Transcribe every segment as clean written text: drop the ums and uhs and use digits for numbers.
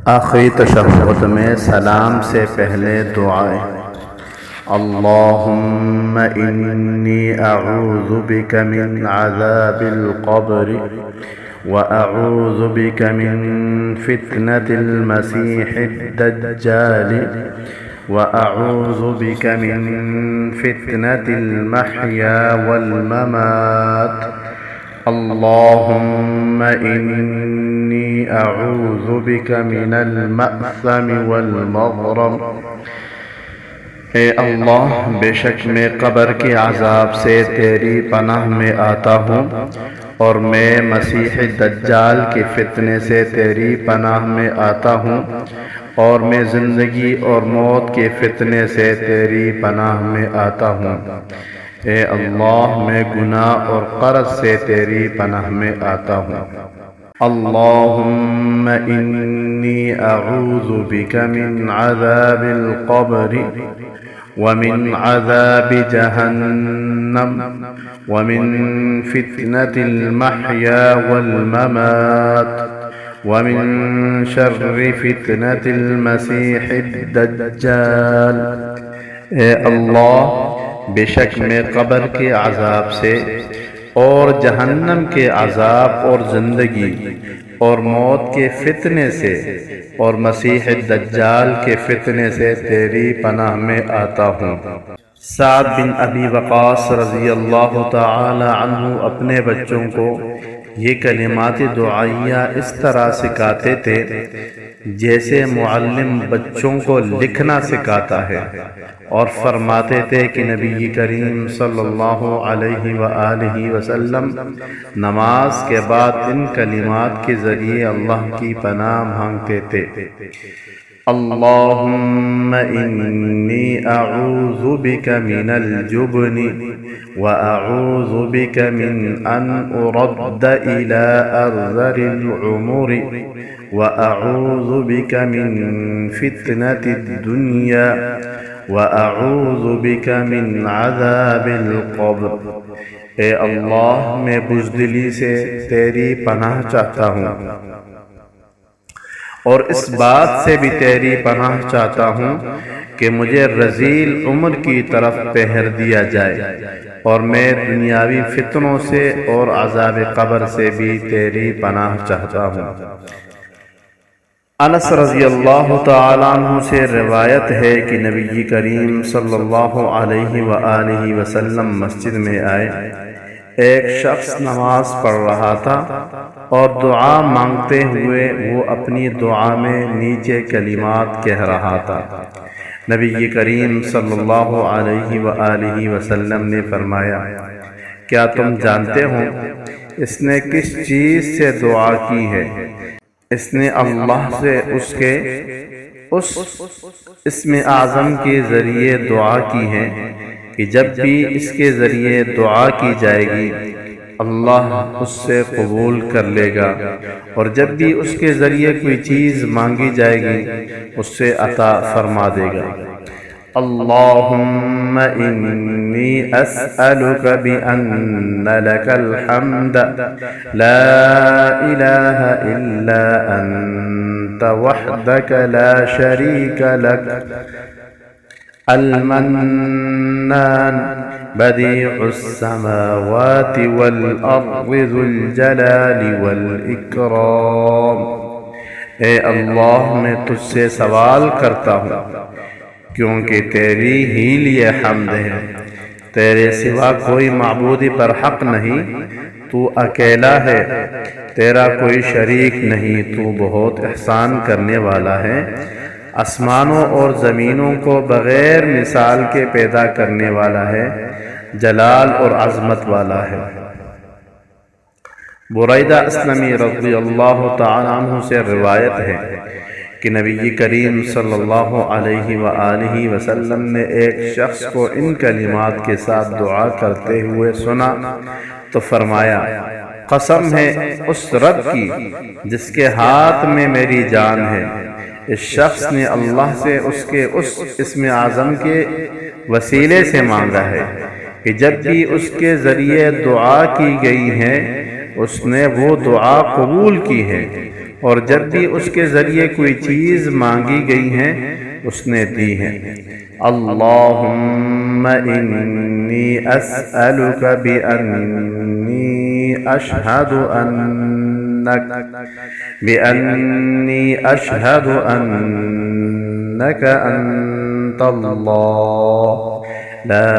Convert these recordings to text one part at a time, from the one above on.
آخری تشہد میں سلام سے پہلے دعائیں۔ اللہم انی اعوذ بک من عذاب القبر واعوذ بک من فتنة المسیح الدجال واعوذ بک من فتنة المحیا والممات اللہم انی اعوذ بک من المأثم والمغرم۔ اے اللہ، بے شک میں قبر کے عذاب سے تیری پناہ میں آتا ہوں، اور میں مسیح دجال کے فتنے سے تیری پناہ میں آتا ہوں، اور میں زندگی اور موت کے فتنے سے تیری پناہ میں آتا ہوں۔ اے اللہ، میں گناہ اور قرض سے تیری پناہ میں آتا ہوں۔ اللہم انی اعوذ بک من عذاب القبر ومن عذاب جہنم ومن فتنة المحیا والممات ومن شر فتنة المسیح الدجال۔ اے اللہ، بے شک میں قبر کے عذاب سے اور جہنم کے عذاب اور زندگی اور موت کے فتنے سے اور مسیح الدجال کے فتنے سے تیری پناہ میں آتا ہوں۔ سعد بن ابی وقاص رضی اللہ تعالی عنہ اپنے بچوں کو یہ کلمات دعائیہ اس طرح سکھاتے تھے جیسے معلم بچوں کو لکھنا سکھاتا ہے، اور فرماتے تھے کہ نبی کریم صلی اللہ علیہ وآلہ وسلم نماز کے بعد ان کلمات کے ذریعے اللہ کی پناہ مانگتے تھے۔ اللہم انی اعوذ بک من الجبن واعوذ بک من ان ارد الى ارذل العمر واعوذ بک من فتنة الدنیا واعوذ بک من عذاب القبر۔ اے اللہ، میں بزدلی سے تیری پناہ چاہتا ہوں، اور اس بات سے بھی تیری پناہ چاہتا ہوں کہ مجھے رذیل عمر کی طرف پہر دیا جائے، اور میں دنیاوی فتنوں سے اور عذاب قبر سے بھی تیری پناہ چاہتا ہوں۔ انس رضی اللہ تعالیٰ عنہ سے روایت ہے کہ نبی کریم صلی اللہ علیہ وآلہ وسلم مسجد میں آئے۔ ایک شخص نماز پڑھ رہا تھا اور دعا مانگتے ہوئے وہ اپنی دعا میں نیچے کلمات کہہ رہا تھا۔ نبی کریم صلی اللہ علیہ وآلہ وسلم نے فرمایا، کیا تم جانتے ہو اس نے کس چیز سے دعا کی ہے؟ اس نے اللہ سے اس کے اس اسم اعظم کے ذریعے دعا کی ہے کہ جب بھی اس کے ذریعے دعا کی جائے گی اللہ اس سے قبول کر لے گا، اور جب بھی اس کے ذریعے کوئی چیز مانگی جائے گی اس سے عطا فرما دے گا۔ اللہم انی اسألک بأن لک الحمد لا الہ الا انت وحدک لا شریک لک المنان بدیع السماوات والارض ذو الجلال والاکرام۔ اے اللہ، میں تجھ سے سوال کرتا ہوں کیونکہ تیری ہی لیے حمد ہے، تیرے سوا کوئی معبود پر حق نہیں، تو اکیلا ہے، تیرا کوئی شریک نہیں، تو بہت احسان کرنے والا ہے، آسمانوں اور زمینوں کو بغیر مثال کے پیدا کرنے والا ہے، جلال اور عظمت والا ہے۔ بریدہ اسلمی رضی اللہ تعالی عنہ سے روایت ہے کہ نبی کریم صلی اللہ علیہ وآلہ وسلم نے ایک شخص کو ان کلمات کے ساتھ دعا کرتے ہوئے سنا تو فرمایا، قسم ہے اس رب کی جس کے ہاتھ میں میری جان ہے، اس شخص نے اللہ سے اس کے اس اسم اعظم کے وسیلے سے مانگا ہے کہ جب بھی اس کے ذریعے دعا کی گئی ہے اس نے وہ دعا قبول کی ہے، اور جب بھی اس کے ذریعے کوئی چیز مانگی گئی ہے اس نے دی ہے۔ اللہم انی اسألک بأنی اشہد انک انت اللہ لا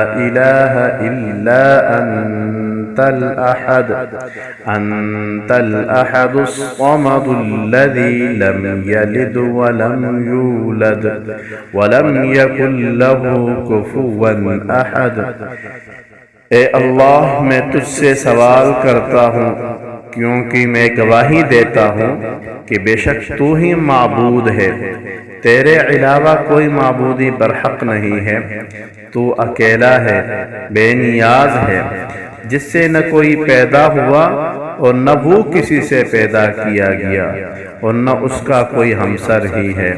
الہ الا انت الأحد الصمد الذي لم يلد ولم يولد ولم يكن له كفوا أحد۔ اے اللہ میں تجھ سے سوال کرتا ہوں کیونکہ میں گواہی دیتا ہوں کہ بے شک تو ہی معبود ہے، تیرے علاوہ کوئی معبودی برحق نہیں ہے، تو اکیلا ہے، بے نیاز ہے، جس سے نہ کوئی پیدا ہوا اور نہ وہ کسی سے پیدا کیا گیا اور نہ اس کا کوئی ہمسر ہی ہے۔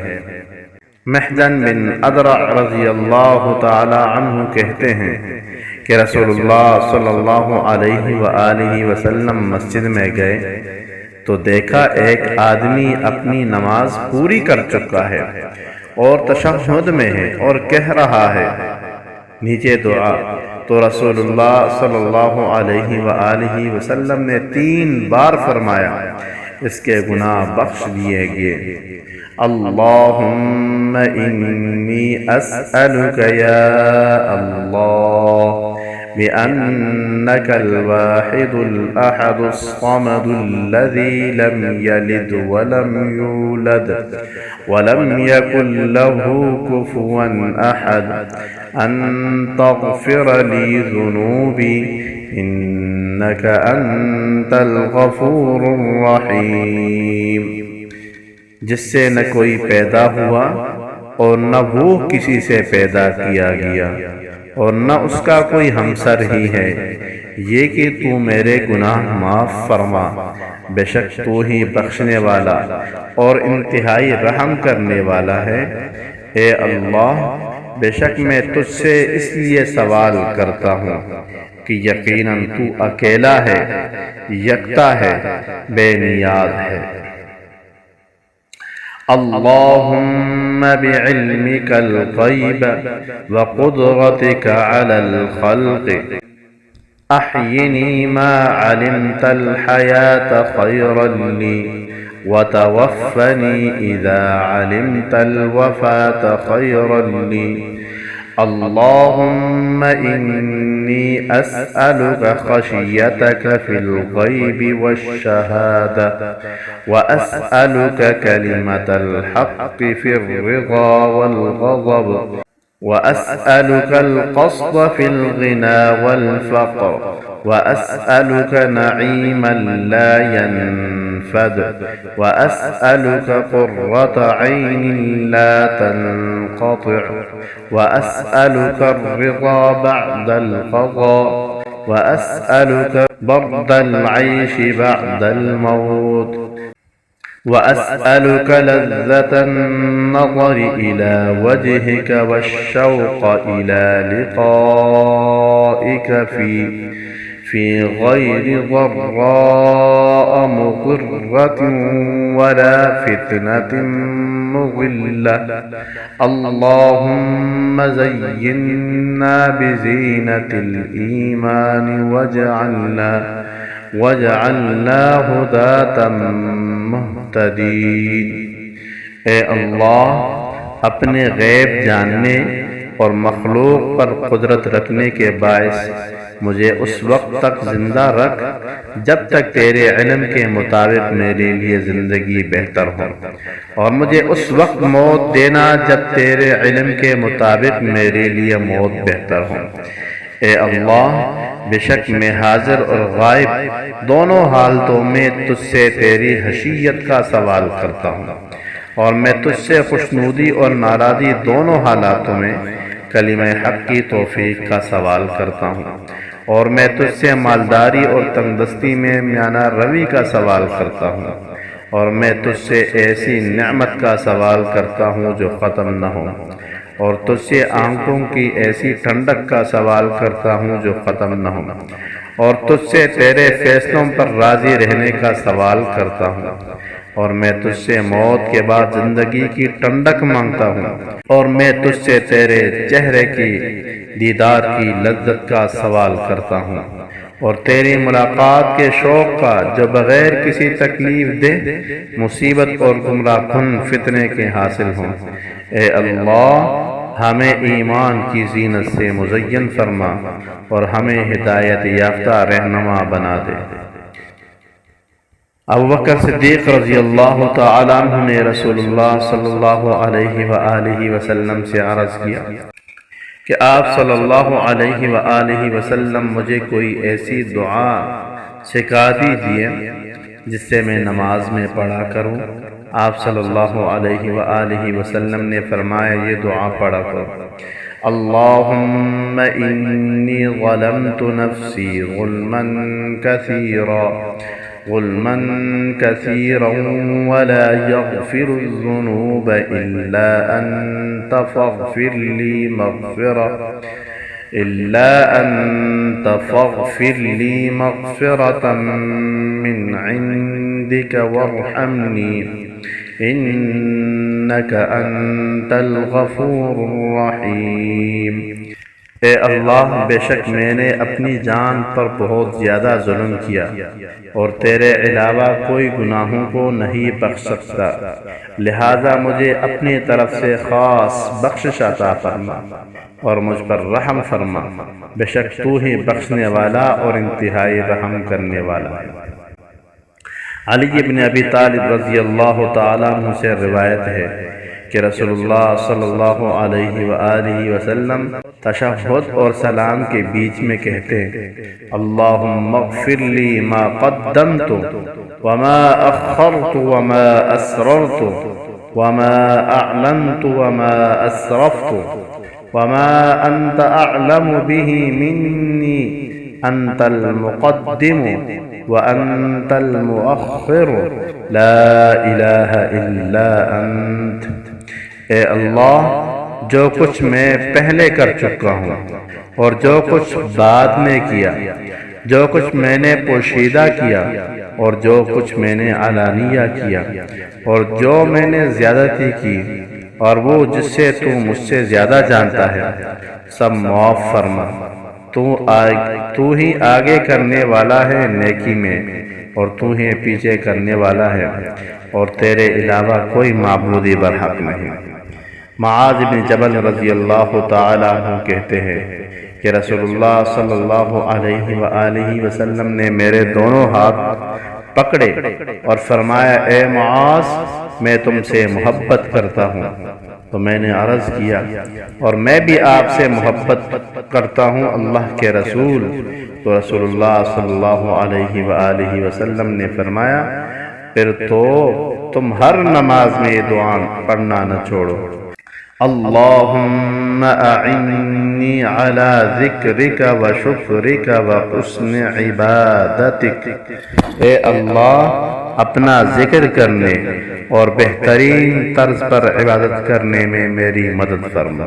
محجن بن ادرع رضی اللہ تعالی عنہ کہتے ہیں کہ رسول اللہ صلی اللہ علیہ وآلہ وسلم مسجد میں گئے تو دیکھا ایک آدمی اپنی نماز پوری کر چکا ہے اور تشہد میں ہے اور کہہ رہا ہے نیچے دعا، تو رسول اللہ صلی اللہ علیہ وآلہ وسلم نے 3 بار فرمایا اس کے گناہ بخش دیے گئے۔ اللہم انی اسألک یا اللہ بأنک الواحد الأحد الصمد الذي لم يلد ولم يولد ولم يكن له كفوا أحد أن تغفر لي ذنوبي إنك أنت الغفور الرحيم۔ جس سے نہ کوئی پیدا ہوا اور نہ وہ کسی سے پیدا کیا گیا اور نہ اس کا کوئی ہمسر ہی ہے، یہ کہ تو میرے گناہ معاف فرما، بے شک تو ہی بخشنے والا اور انتہائی رحم کرنے والا ہے۔ اے اللہ بے شک میں تجھ سے اس لیے سوال کرتا ہوں کہ یقیناً تو اکیلا ہے، یکتا ہے، بے نیاز ہے۔ اللہم بعلمک الغیب وقدرتک علی الخلق احینی ما علمت الحیاة خیرا لی وتوفنی اذا علمت الوفاة خیرا لی۔ اللہم انی اسألک خشیتک فی الغیب والشہادہ واسألک کلمۃ الحق فی الرضا والغضب واسألک القصد فی الغنى والفقر واسألک نعیما لا ينفد واسألک قرة عین لا تنقطع واسألک الرضا بعد القضاء واسألک برد العیش بعد الموت واسألک لذة النظر إلى وجهك والشوق إلى لقائك في غير ضراء مضرة ولا فتنة مضلة۔ اللهم زينا بزينة الإيمان واجعلنا هداة مہتدین۔ اے اللہ اپنے غیب جاننے اور مخلوق پر قدرت رکھنے کے باعث مجھے اس وقت تک زندہ رکھ جب تک تیرے علم کے مطابق میرے لیے زندگی بہتر ہو، اور مجھے اس وقت موت دینا جب تیرے علم کے مطابق میرے لیے موت بہتر ہو۔ اے اللہ بے شک میں حاضر اور غائب دونوں حالتوں میں تجھ سے تیری حشیت کا سوال کرتا ہوں، اور میں تجھ سے خوشنودی اور ناراضی دونوں حالاتوں میں کلمہ حق کی توفیق کا سوال کرتا ہوں، اور میں تجھ سے مالداری اور تنگدستی میں میانہ روی کا سوال کرتا ہوں، اور میں تجھ سے ایسی نعمت کا سوال کرتا ہوں جو ختم نہ ہو، اور تجھ سے آنکھوں کی ایسی ٹھنڈک کا سوال کرتا ہوں جو ختم نہ ہو، اور تجھ سے تیرے فیصلوں پر راضی رہنے کا سوال کرتا ہوں، اور میں تجھ سے موت کے بعد زندگی کی ٹھنڈک مانگتا ہوں، اور میں تجھ سے تیرے چہرے کی دیدار کی لذت کا سوال کرتا ہوں، اور تیری ملاقات کے شوق کا جو بغیر کسی تکلیف دہ مصیبت اور گمراہ کن فتنے کے حاصل ہوں۔ اے اللہ، ہمیں ایمان کی زینت سے مزین فرما اور ہمیں ہدایت یافتہ رہنما بنا دے۔ ابوبکر صدیق رضی اللہ تعالیٰ عنہ نے رسول اللہ صلی اللہ علیہ وآلہ وسلم سے عرض کیا کہ آپ صلی اللہ علیہ وآلہ وسلم مجھے کوئی ایسی دعا سکھا دیجیے جس سے میں نماز میں پڑھا کروں۔ آپ صلی اللہ علیہ وآلہ وسلم نے فرمایا، یہ دعا پڑھا کرو: اللہم انی ظلمت نفسی ظلما كثيرا ولا يغفر الذنوب إلا أنت فاغفر لي مغفرة من عندك وارحمني إنك أنت الغفور الرحيم۔ اے اللہ، بے شک میں نے اپنی جان پر بہت زیادہ ظلم کیا اور تیرے علاوہ کوئی گناہوں کو نہیں بخش سکتا، لہذا مجھے اپنی طرف سے خاص بخشش عطا فرما اور مجھ پر رحم فرما، بے شک تو ہی بخشنے والا اور انتہائی رحم کرنے والا ہے۔ علی بن ابی طالب رضی اللہ تعالیٰ عنہ سے روایت ہے کہ رسول اللہ صلی اللہ علیہ وآلہ وسلم تشہد اور سلام کے بیچ میں کہتے ہیں: اللہم اغفر لی ما قدمت وما اخرت وما اسررت وما اعلنت وما اسرفت وما انت اعلم به منی انت المقدم وانت المؤخر لا الہ الا انت۔ اے اللہ، جو کچھ میں پہلے کر چکا ہوں اور جو کچھ بعد میں کیا، جو کچھ میں نے پوشیدہ کیا اور جو کچھ میں نے علانیہ کیا، اور جو میں نے زیادتی کی اور وہ جس سے تو مجھ سے زیادہ جانتا ہے، سب معاف فرما۔ تو ہی آگے کرنے والا ہے نیکی میں اور تو ہی پیچھے کرنے والا ہے، اور تیرے علاوہ کوئی معبودی برحق نہیں۔ معاذ بن جبل رضی اللہ تعالیٰ عنہ کہتے ہیں کہ رسول اللہ صلی اللہ علیہ وآلہ وسلم نے میرے دونوں ہاتھ پکڑے اور فرمایا: اے معاذ، میں تم سے محبت کرتا ہوں۔ تو میں نے عرض کیا: اور میں بھی آپ سے محبت کرتا ہوں اللہ کے رسول۔ تو رسول اللہ صلی اللہ علیہ وآلہ وسلم نے فرمایا: پھر تو تم ہر نماز میں یہ دعا پڑھنا نہ چھوڑو: اللہم اعنی علی ذکرک و شکرک و حسن عبادتک۔ اے اللہ، اپنا ذکر کرنے اور بہترین طرز پر عبادت کرنے میں میری مدد فرما۔